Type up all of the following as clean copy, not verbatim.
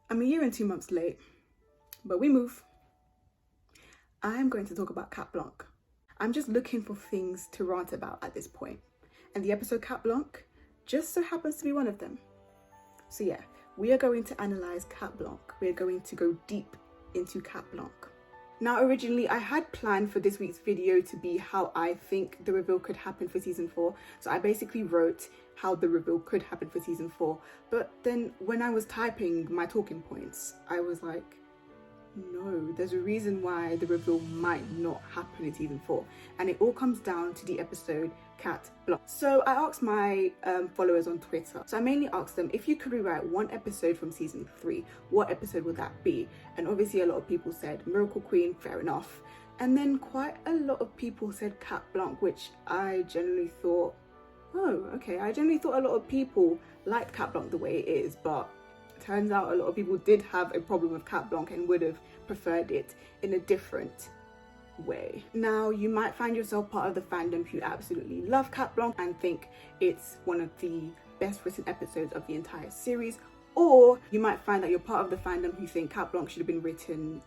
I'm a year and 2 months late, but we move. I'm going to talk about Cat Blanc. I'm just looking for things to rant about at this point, and the episode Cat Blanc just so happens to be one of them. So yeah, we are going to analyze Cat Blanc. We're going to go deep into Cat Blanc. Now, originally, I had planned for this week's video to be how I think the reveal could happen for season 4. So I basically wrote how the reveal could happen for season 4. But then when I was typing my talking points, I was like, no, there's a reason why the reveal might not happen in season 4. And it all comes down to the episode Cat Blanc. So I asked my followers on Twitter. So I mainly asked them, if you could rewrite one episode from season 3, what episode would that be? And obviously a lot of people said Miracle Queen, fair enough. And then quite a lot of people said Cat Blanc, which I generally thought, oh, okay. I generally thought a lot of people liked Cat Blanc the way it is, but turns out a lot of people did have a problem with Cat Blanc and would have preferred it in a different way. Now, you might find yourself part of the fandom who absolutely love Cat Blanc and think it's one of the best written episodes of the entire series, or you might find that you're part of the fandom who think Cat Blanc should have been written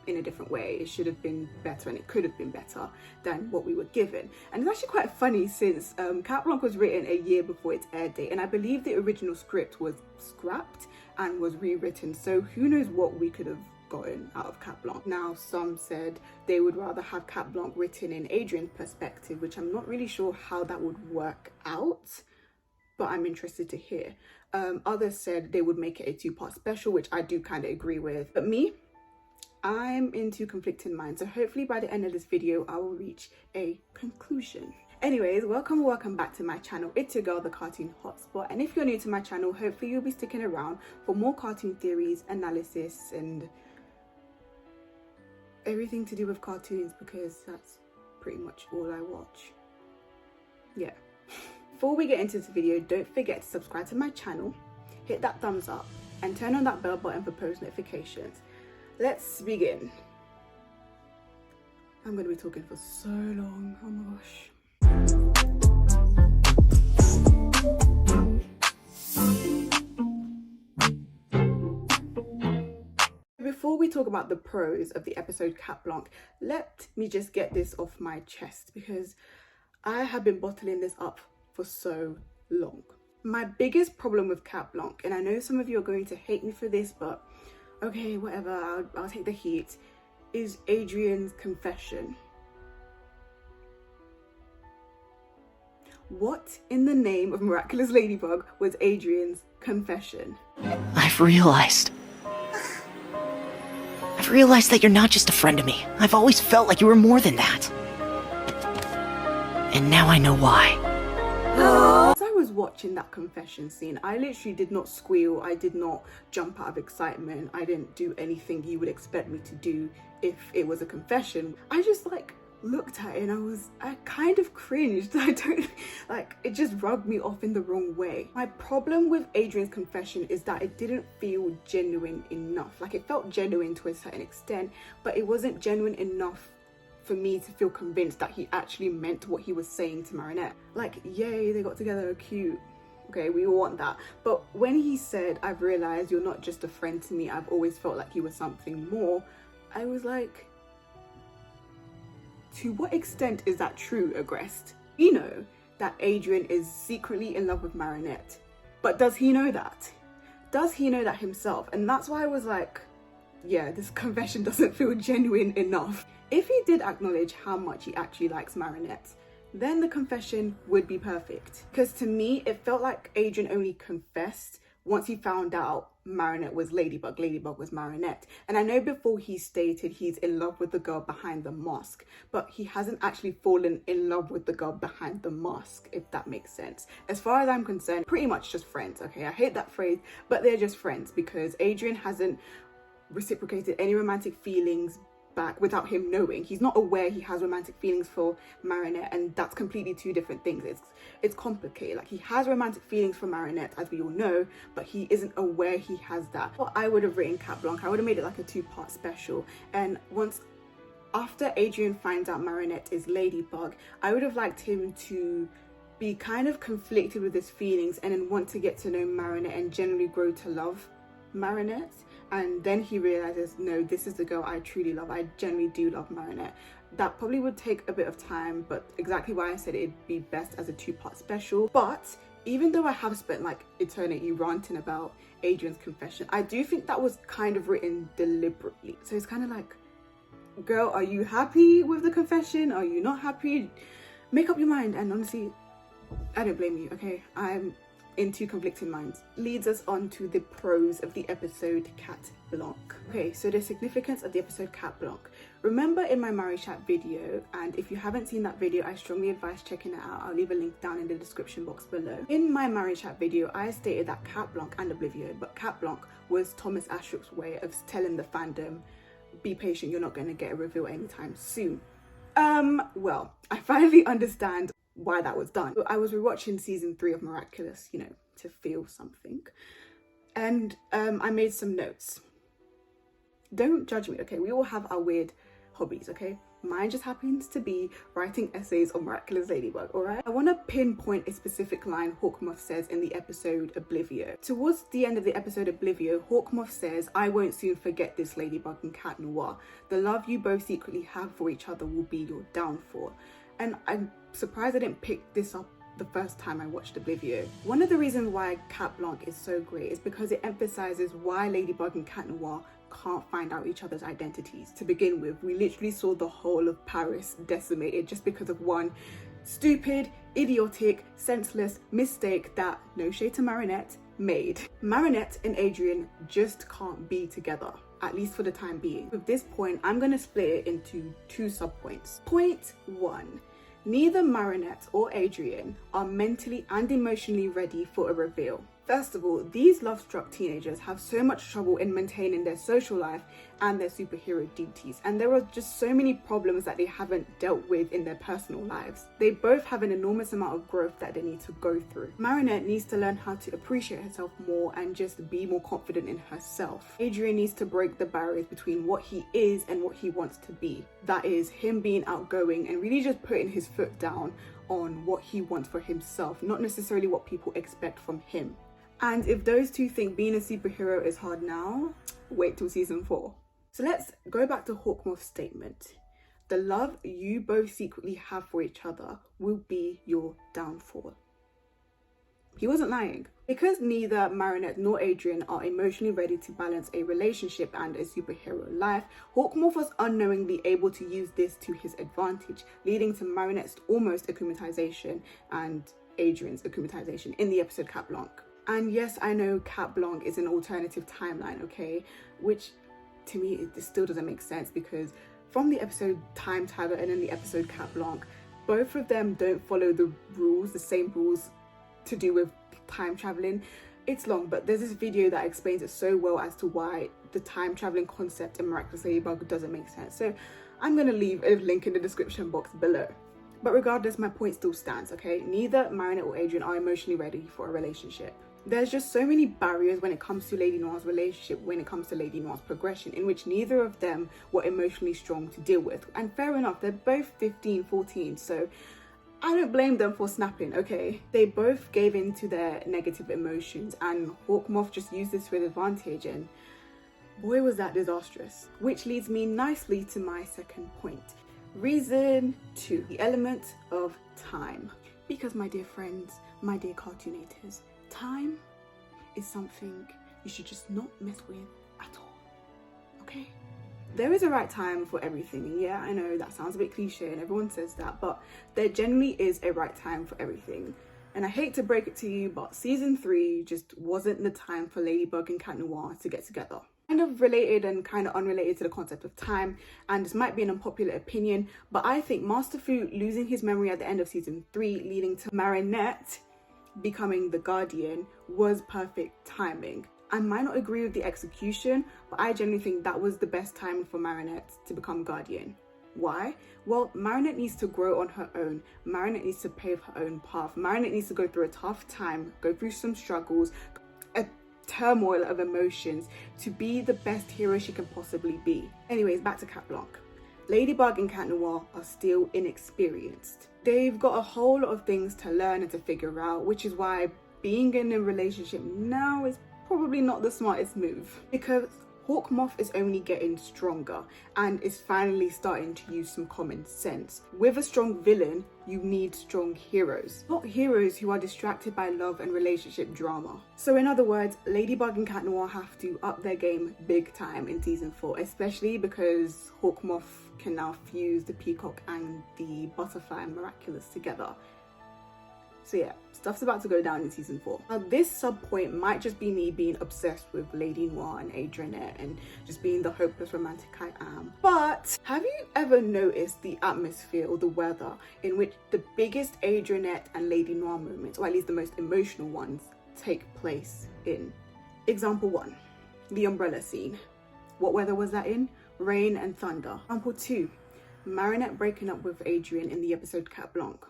in a different way. It should have been better and it could have been better than what we were given. And it's actually quite funny since Cat Blanc was written a year before its air date, and I believe the original script was scrapped and was rewritten, so who knows what we could have gotten out of Cat Blanc. Now, some said they would rather have Cat Blanc written in Adrian's perspective, which I'm not really sure how that would work out, but I'm interested to hear. Others said they would make it a 2-part special, which I do kind of agree with, but me, I'm into conflicting minds, so hopefully by the end of this video I will reach a conclusion. Anyways, welcome back to my channel. It's your girl, the Cartoon Hotspot, and if you're new to my channel, hopefully you'll be sticking around for more cartoon theories, analysis, and everything to do with cartoons, because that's pretty much all I watch. Yeah. Before we get into this video, don't forget to subscribe to my channel, hit that thumbs up, and turn on that bell button for post notifications. Let's begin. I'm going to be talking for so long, oh my gosh. Before we talk about the pros of the episode Cat Blanc, let me just get this off my chest because I have been bottling this up for so long. My biggest problem with Cat Blanc, and I know some of you are going to hate me for this, but okay, whatever, I'll take the heat, is Adrian's confession. What in the name of Miraculous Ladybug was Adrian's confession? I've realized that you're not just a friend to me. I've always felt like you were more than that. And now I know why. As I was watching that confession scene, I literally did not squeal, I did not jump out of excitement, I didn't do anything you would expect me to do if it was a confession. I just looked at it and I kind of cringed. It just rubbed me off in the wrong way. My problem with Adrian's confession is that it didn't feel genuine enough. It felt genuine to a certain extent, but it wasn't genuine enough for me to feel convinced that he actually meant what he was saying to Marinette. Yay, they got together, cute. Okay, we all want that. But when he said, I've realized you're not just a friend to me, I've always felt like you were something more, I was like, to what extent is that true, Agreste? You know that Adrian is secretly in love with Marinette, but does he know that? Does he know that himself? And that's why I was like, yeah, this confession doesn't feel genuine enough. If he did acknowledge how much he actually likes Marinette, then the confession would be perfect. Because to me, it felt like Adrian only confessed once he found out Marinette was Ladybug, Ladybug was Marinette. And I know before he stated he's in love with the girl behind the mask, but he hasn't actually fallen in love with the girl behind the mask, if that makes sense. As far as I'm concerned, pretty much just friends, okay? I hate that phrase, but they're just friends because Adrian hasn't reciprocated any romantic feelings back without him knowing. He's not aware he has romantic feelings for Marinette, and that's completely two different things. It's complicated. He has romantic feelings for Marinette, as we all know, but he isn't aware he has that. What I would have written Cat Blanc, I would have made it like a 2-part special, and after Adrian finds out Marinette is Ladybug, I would have liked him to be kind of conflicted with his feelings and then want to get to know Marinette and generally grow to love Marinette, and then he realizes, no, this is the girl I truly love. I genuinely do love Marinette. That probably would take a bit of time, but exactly why I said it'd be best as a 2-part special. But even though I have spent like eternity ranting about Adrian's confession, I do think that was kind of written deliberately. So it's kind of like, girl, are you happy with the confession? Are you not happy? Make up your mind. And honestly, I don't blame you, okay? I'm in two conflicting minds. Leads us on to the pros of the episode Cat Blanc. Okay, so the significance of the episode Cat Blanc. Remember in my Marry Chat video, and if you haven't seen that video, I strongly advise checking it out. I'll leave a link down in the description box below. In my Marry Chat video, I stated that Cat Blanc and Oblivio, but Cat Blanc was Thomas Ashrook's way of telling the fandom, be patient, you're not going to get a reveal anytime soon. Well, I finally understand why that was done. I was rewatching season 3 of Miraculous, you know, to feel something, and I made some notes. Don't judge me, okay? We all have our weird hobbies, okay? Mine just happens to be writing essays on Miraculous Ladybug, alright? I want to pinpoint a specific line Hawkmoth says in the episode Oblivio. Towards the end of the episode Oblivio, Hawkmoth says, I won't soon forget this Ladybug and Cat Noir. The love you both secretly have for each other will be your downfall. And I'm surprised I didn't pick this up the first time I watched Oblivio. One of the reasons why Cat Blanc is so great is because it emphasizes why Ladybug and Cat Noir can't find out each other's identities. To begin with, we literally saw the whole of Paris decimated just because of one stupid, idiotic, senseless mistake that, no shade to Marinette, made. Marinette and Adrien just can't be together, at least for the time being. With this point, I'm going to split it into 2 subpoints. Point 1. Neither Marinette or Adrien are mentally and emotionally ready for a reveal. First of all, these love-struck teenagers have so much trouble in maintaining their social life and their superhero duties, and there are just so many problems that they haven't dealt with in their personal lives. They both have an enormous amount of growth that they need to go through. Marinette needs to learn how to appreciate herself more and just be more confident in herself. Adrien needs to break the barriers between what he is and what he wants to be. That is, him being outgoing and really just putting his foot down on what he wants for himself, not necessarily what people expect from him. And if those two think being a superhero is hard now, wait till season 4. So let's go back to Hawkmoth's statement. The love you both secretly have for each other will be your downfall. He wasn't lying. Because neither Marinette nor Adrien are emotionally ready to balance a relationship and a superhero life, Hawkmoth was unknowingly able to use this to his advantage, leading to Marinette's almost akumatization and Adrien's akumatization in the episode Cat Blanc. And yes, I know Cat Blanc is an alternative timeline, okay? Which, to me, it still doesn't make sense because from the episode Time Travel and then the episode Cat Blanc, both of them don't follow the same rules to do with time traveling. It's long, but there's this video that explains it so well as to why the time traveling concept in Miraculous Ladybug doesn't make sense. So I'm going to leave a link in the description box below. But regardless, my point still stands, okay? Neither Marinette or Adrien are emotionally ready for a relationship. There's just so many barriers when it comes to Lady Noir's relationship, when it comes to Lady Noir's progression, in which neither of them were emotionally strong to deal with. And fair enough, they're both 15, 14, so I don't blame them for snapping, okay? They both gave in to their negative emotions, and Hawkmoth just used this to his advantage, and boy was that disastrous. Which leads me nicely to my second point. Reason 2, the element of time. Because my dear friends, my dear cartoonators, time is something you should just not mess with at all, okay? There is a right time for everything, and yeah, I know that sounds a bit cliche and everyone says that, but there generally is a right time for everything. And I hate to break it to you, but season 3 just wasn't the time for Ladybug and Cat Noir to get together. Kind of related and kind of unrelated to the concept of time, and this might be an unpopular opinion, but I think Master Fu losing his memory at the end of season 3, leading to Marinette becoming the Guardian, was perfect timing. I might not agree with the execution, but I genuinely think that was the best time for Marinette to become Guardian. Why? Well, Marinette needs to grow on her own. Marinette needs to pave her own path. Marinette needs to go through a tough time, go through some struggles, a turmoil of emotions to be the best hero she can possibly be. Anyways, back to Cat Blanc. Ladybug and Cat Noir are still inexperienced. They've got a whole lot of things to learn and to figure out, which is why being in a relationship now is probably not the smartest move, because Hawkmoth is only getting stronger and is finally starting to use some common sense. With a strong villain, you need strong heroes, not heroes who are distracted by love and relationship drama. So in other words, Ladybug and Cat Noir have to up their game big time in season 4, especially because Hawkmoth can now fuse the peacock and the butterfly miraculous together. So yeah, stuff's about to go down in season 4. Now this sub-point might just be me being obsessed with Lady Noir and Adrianette and just being the hopeless romantic I am. But have you ever noticed the atmosphere or the weather in which the biggest Adrianette and Lady Noir moments, or at least the most emotional ones, take place in? Example 1, the umbrella scene. What weather was that in? Rain and thunder. Example 2, Marinette breaking up with Adrien in the episode Cat Blanc.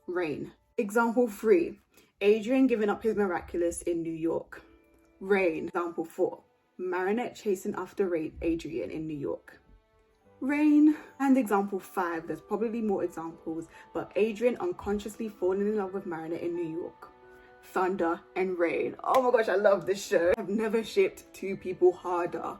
Rain. Example 3, Adrien giving up his miraculous in New York. Rain. Example 4, Marinette chasing after Adrien in New York. Rain. And example 5, there's probably more examples, but Adrien unconsciously falling in love with Marinette in New York. Thunder and rain. Oh my gosh, I love this show. I've never shipped two people harder.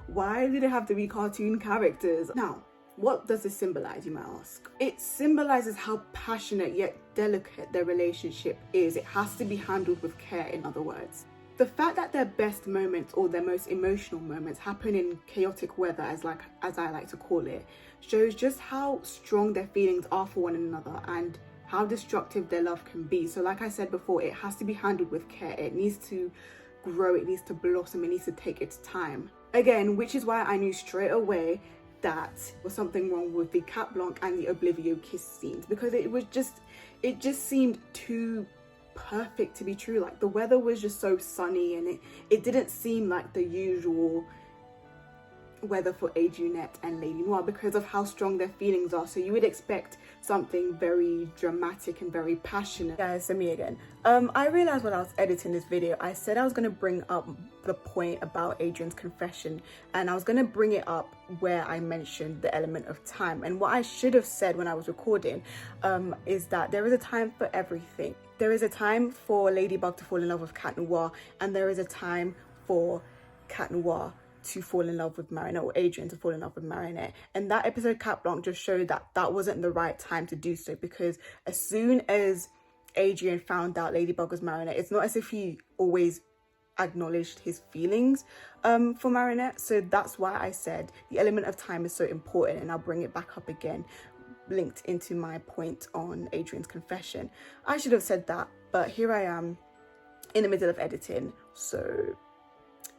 Why did it have to be cartoon characters? Now, what does this symbolize, you might ask? It symbolizes how passionate yet delicate their relationship is. It has to be handled with care, in other words. The fact that their best moments or their most emotional moments happen in chaotic weather, as I like to call it, shows just how strong their feelings are for one another and how destructive their love can be. So like I said before, it has to be handled with care. It needs to grow, it needs to blossom, it needs to take its time. Again, which is why I knew straight away that was something wrong with the Cat Blanc and the Oblivio kiss scenes, because it just seemed too perfect to be true. Like the weather was just so sunny and it didn't seem like the usual weather for Adrianette and Lady Noir because of how strong their feelings are. So you would expect something very dramatic and very passionate. Guys, so me again. I realized when I was editing this video, I said I was going to bring up the point about Adrian's confession, and I was going to bring it up where I mentioned the element of time. And what I should have said when I was recording is that there is a time for everything. There is a time for Ladybug to fall in love with Cat Noir, and there is a time for Cat Noir to fall in love with Marinette, or Adrien to fall in love with Marinette. And that episode Cat Blanc just showed that that wasn't the right time to do so, because as soon as Adrien found out Ladybug was Marinette, it's not as if he always acknowledged his feelings for Marinette. So that's why I said the element of time is so important, and I'll bring it back up again, linked into my point on Adrian's confession. I should have said that, but here I am in the middle of editing, so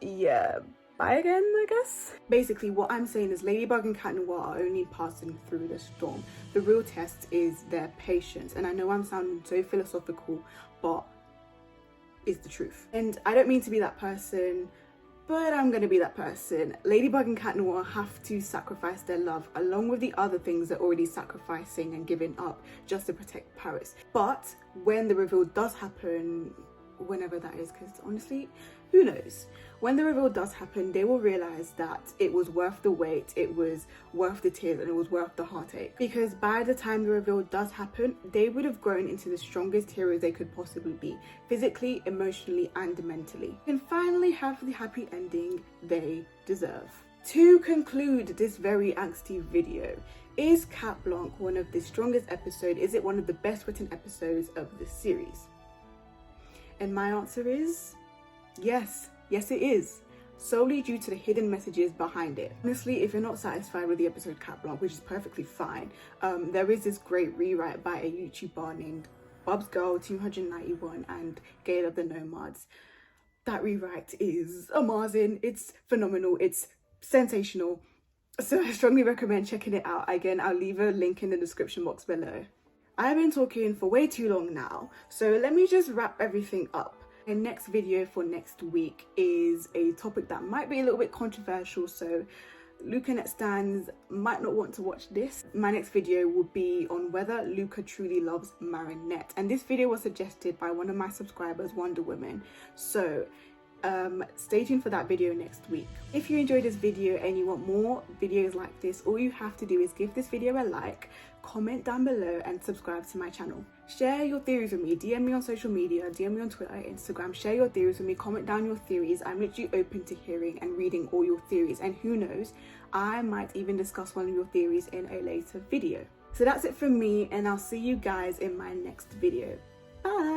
yeah, bye again, I guess. Basically, what I'm saying is Ladybug and Cat Noir are only passing through the storm. The real test is their patience. And I know I'm sounding so philosophical, but it's the truth. And I don't mean to be that person, but I'm gonna be that person. Ladybug and Cat Noir have to sacrifice their love along with the other things they're already sacrificing and giving up just to protect Paris. But when the reveal does happen, whenever that is, because honestly, who knows? When the reveal does happen, they will realize that it was worth the wait, it was worth the tears, and it was worth the heartache. Because by the time the reveal does happen, they would have grown into the strongest heroes they could possibly be, physically, emotionally, and mentally, and finally have the happy ending they deserve. To conclude this very angsty video, is Cat Blanc one of the strongest episodes? Is it one of the best written episodes of the series? And my answer is yes. Yes, it is. Solely due to the hidden messages behind it. Honestly, if you're not satisfied with the episode Cat Blanc, which is perfectly fine, there is this great rewrite by a YouTuber named Bubs Girl 291 and Gale of the Nomads. That rewrite is amazing. It's phenomenal. It's sensational. So I strongly recommend checking it out. Again, I'll leave a link in the description box below. I've been talking for way too long now, so let me just wrap everything up. The next video for next week is a topic that might be a little bit controversial, so Lucanette stans might not want to watch this. My next video will be on whether Luca truly loves Marinette, and this video was suggested by one of my subscribers, Wonder Woman, so stay tuned for that video next week. If you enjoyed this video and you want more videos like this, all you have to do is give this video a like, comment down below, and subscribe to my channel. Share your theories with me. DM me on social media, DM me on Twitter, Instagram. Share your theories with me. Comment down your theories. I'm literally open to hearing and reading all your theories. And who knows, I might even discuss one of your theories in a later video. So that's it from me, and I'll see you guys in my next video. Bye!